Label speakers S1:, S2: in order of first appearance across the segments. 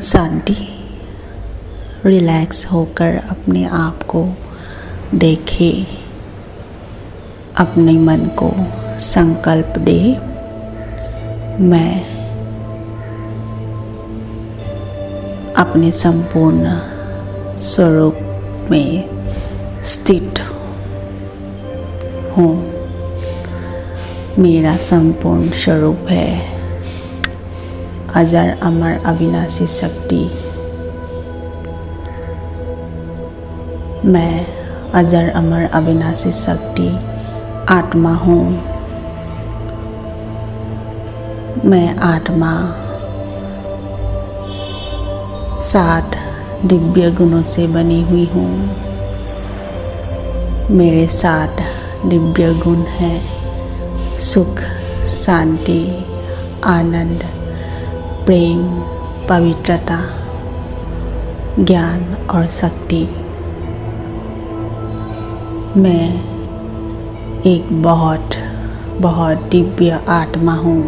S1: शांति। Relax होकर अपने आप को देखे, अपने मन को संकल्प दे, मैं अपने संपूर्ण स्वरूप में स्थित हूँ। मेरा संपूर्ण स्वरूप है अजर अमर अविनाशी शक्ति। मैं अजर अमर अविनाशी शक्ति आत्मा हूँ। मैं आत्मा 7 दिव्य गुणों से बनी हुई हूँ। मेरे 7 दिव्य गुण हैं: सुख, शांति, आनंद, प्रेम, पवित्रता, ज्ञान और शक्ति। मैं एक बहुत दिव्य आत्मा हूँ,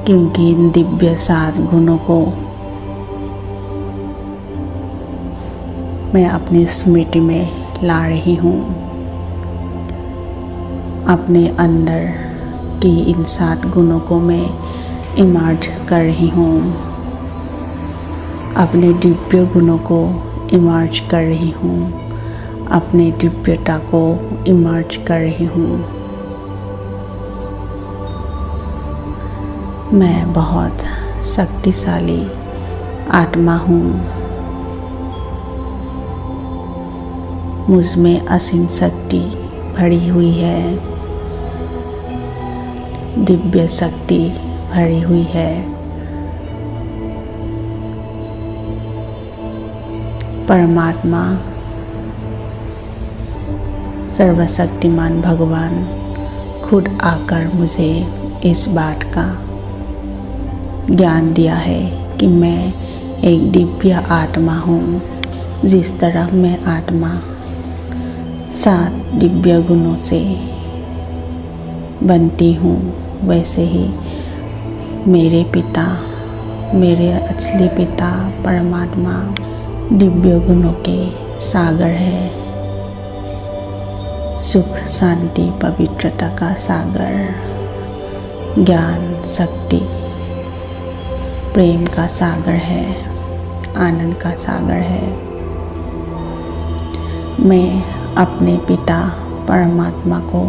S1: क्योंकि इन दिव्य 7 गुणों को मैं अपनी स्मृति में ला रही हूँ। अपने अंदर की इन 7 गुणों को मैं इमर्ज कर रही हूँ। अपने दिव्य गुणों को इमर्ज कर रही हूँ। अपने दिव्यता को इमर्ज कर रही हूँ। मैं बहुत शक्तिशाली आत्मा हूँ। मुझ में असीम शक्ति भरी हुई है। दिव्य शक्ति भरी हुई है। परमात्मा सर्वशक्तिमान भगवान खुद आकर मुझे इस बात का ज्ञान दिया है कि मैं एक दिव्य आत्मा हूँ। जिस तरह मैं आत्मा 7 दिव्य गुणों से बनती हूँ, वैसे ही मेरे पिता, मेरे असली पिता परमात्मा दिव्य गुणों के सागर है। सुख, शांति, पवित्रता का सागर, ज्ञान, शक्ति, प्रेम का सागर है, आनंद का सागर है। मैं अपने पिता परमात्मा को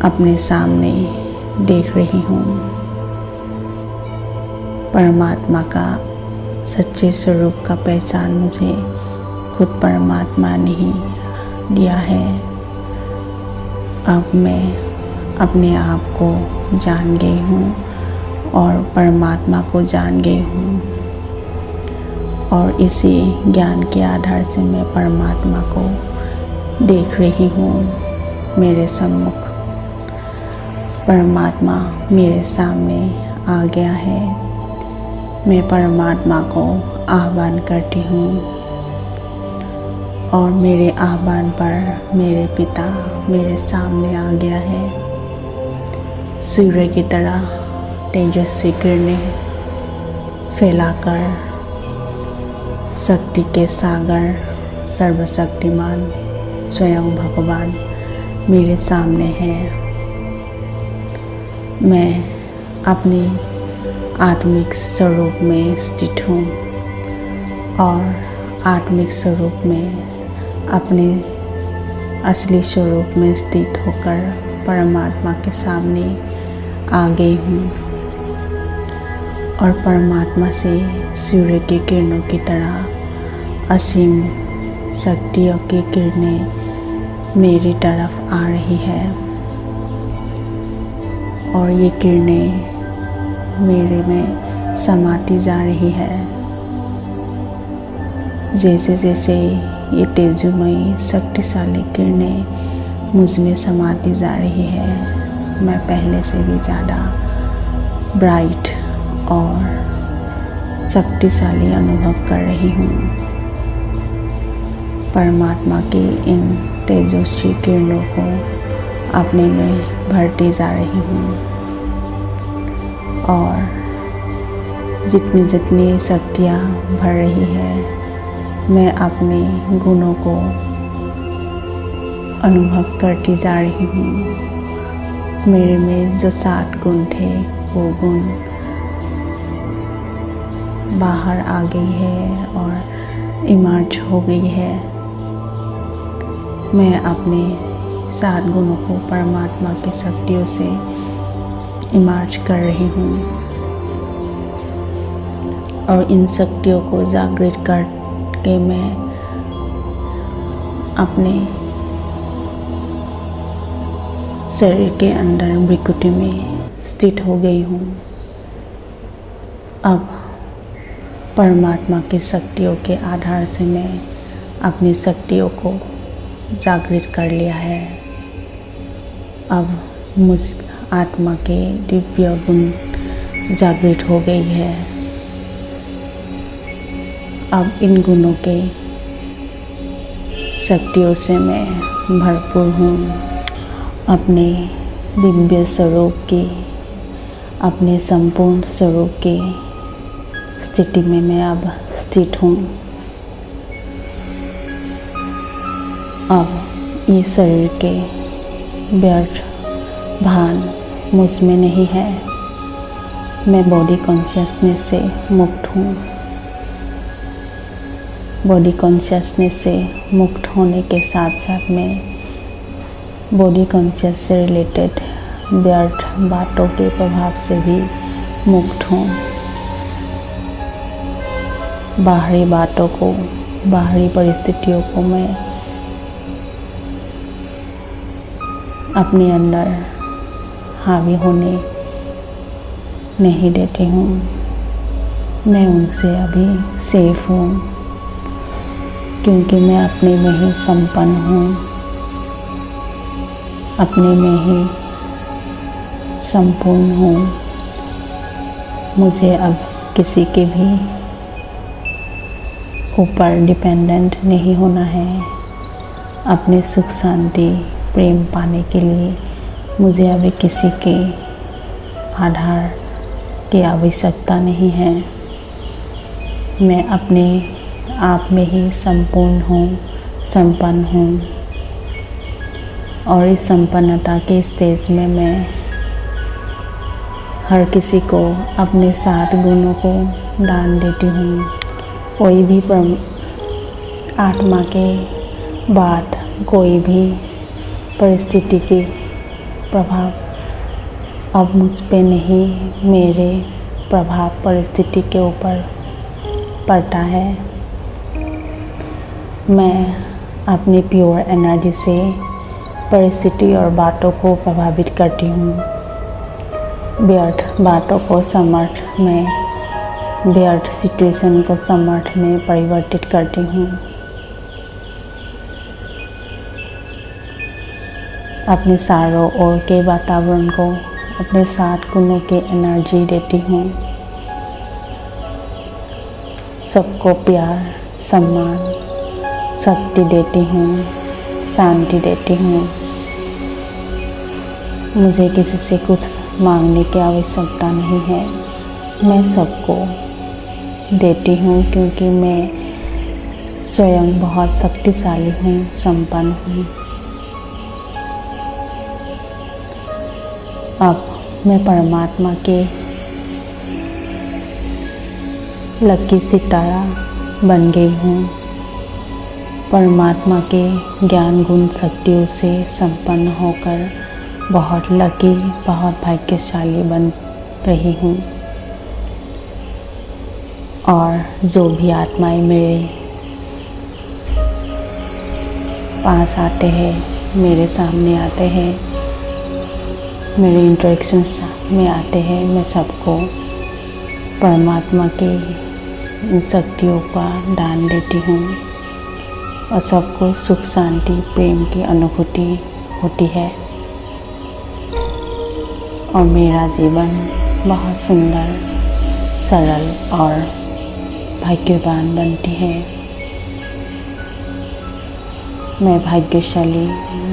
S1: अपने सामने देख रही हूँ। परमात्मा का सच्चे स्वरूप का पहचान मुझे खुद परमात्मा ने ही दिया है। अब मैं अपने आप को जान गई हूँ और परमात्मा को जान गई हूँ, और इसी ज्ञान के आधार से मैं परमात्मा को देख रही हूँ। मेरे सम्मुख परमात्मा मेरे सामने आ गया है। मैं परमात्मा को आह्वान करती हूँ, और मेरे आह्वान पर मेरे पिता मेरे सामने आ गया है। सूर्य की तरह तेजस्वी किरणें फैलाकर शक्ति के सागर सर्वशक्तिमान स्वयं भगवान मेरे सामने है। मैं अपने आत्मिक स्वरूप में स्थित हूँ, और आत्मिक स्वरूप में अपने असली स्वरूप में स्थित होकर परमात्मा के सामने आ गई हूँ, और परमात्मा से सूर्य की किरणों की तरह असीम शक्तियों की किरणें मेरी तरफ आ रही है, और ये किरणें मेरे में समाती जा रही है। जैसे जैसे ये तेजोमयी शक्तिशाली किरणें मुझ में समाती जा रही है, मैं पहले से भी ज़्यादा ब्राइट और शक्तिशाली अनुभव कर रही हूँ। परमात्मा की इन तेजस्वी किरणों को अपने में भरती जा रही हूँ, और जितनी जितनी शक्तियाँ बढ़ रही है, मैं अपने गुणों को अनुभव करती जा रही हूँ। मेरे में जो 7 गुण थे वो गुण बाहर आ गई है और इमर्ज हो गई है। मैं अपने 7 गुणों को परमात्मा की शक्तियों से इमर्ज कर रही हूँ और इन शक्तियों को जागृत करके मैं अपने शरीर के अंदर भ्रिकुटी में स्थित हो गई हूँ। अब परमात्मा की शक्तियों के आधार से मैं अपनी शक्तियों को जागृत कर लिया है। अब मुझ आत्मा के दिव्य गुण जागृत हो गई है। अब इन गुणों के शक्तियों से मैं भरपूर हूँ। अपने दिव्य स्वरूप की, अपने संपूर्ण स्वरूप की स्थिति में मैं अब स्थित हूँ। अब इस शरीर के व्यर्थ भान मुझ में नहीं है। मैं बॉडी कॉन्शियसनेस से मुक्त हूँ। बॉडी कॉन्शियसनेस से मुक्त होने के साथ साथ मैं बॉडी कॉन्शियस से रिलेटेड व्यर्थ बातों के प्रभाव से भी मुक्त हूँ। बाहरी बातों को, बाहरी परिस्थितियों को मैं अपने अंदर हावी होने नहीं देती हूँ। मैं उनसे अभी सेफ हूँ क्योंकि मैं अपने में ही संपन्न हूँ, अपने में ही संपूर्ण हूँ। मुझे अब किसी के भी ऊपर डिपेंडेंट नहीं होना है। अपने सुख शांति प्रेम पाने के लिए मुझे अभी किसी के आधार की आवश्यकता नहीं है। मैं अपने आप में ही संपूर्ण हूँ, संपन्न हूँ और इस संपन्नता के स्टेज में मैं हर किसी को अपने 7 गुणों को दान देती हूँ। कोई भी आत्मा के बात, कोई भी परिस्थिति के प्रभाव अब मुझ पे नहीं, मेरे प्रभाव परिस्थिति के ऊपर पड़ता है। मैं अपनी प्योर एनर्जी से परिस्थिति और बातों को प्रभावित करती हूँ। व्यर्थ बातों को समर्थ में, व्यर्थ सिचुएशन को समर्थ में परिवर्तित करती हूँ। अपने चारों ओर के वातावरण को अपने 7 गुणों की एनर्जी देती हूँ। सबको प्यार, सम्मान, शक्ति देती हूँ, शांति देती हूँ। मुझे किसी से कुछ मांगने की आवश्यकता नहीं है। मैं सबको देती हूँ क्योंकि मैं स्वयं बहुत शक्तिशाली हूँ, संपन्न हूँ। अब मैं परमात्मा के लकी सितारा बन गई हूँ। परमात्मा के ज्ञान गुण शक्तियों से संपन्न होकर बहुत लकी, बहुत भाग्यशाली बन रही हूँ। और जो भी आत्माएं मेरे पास आते हैं, मेरे सामने आते हैं, मेरे इंटरेक्शंस में आते हैं, मैं सबको परमात्मा के इन शक्तियों का दान देती हूँ और सबको सुख शांति प्रेम की अनुभूति होती है और मेरा जीवन बहुत सुंदर, सरल और भाग्यवान बनती है। मैं भाग्यशाली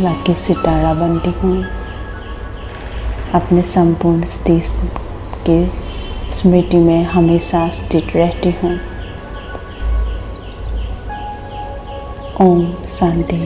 S1: लकी सितारा बनती हूँ। अपने संपूर्ण स्थिति के स्मृति में हमेशा स्थित रहती हूँ। ओम शांति।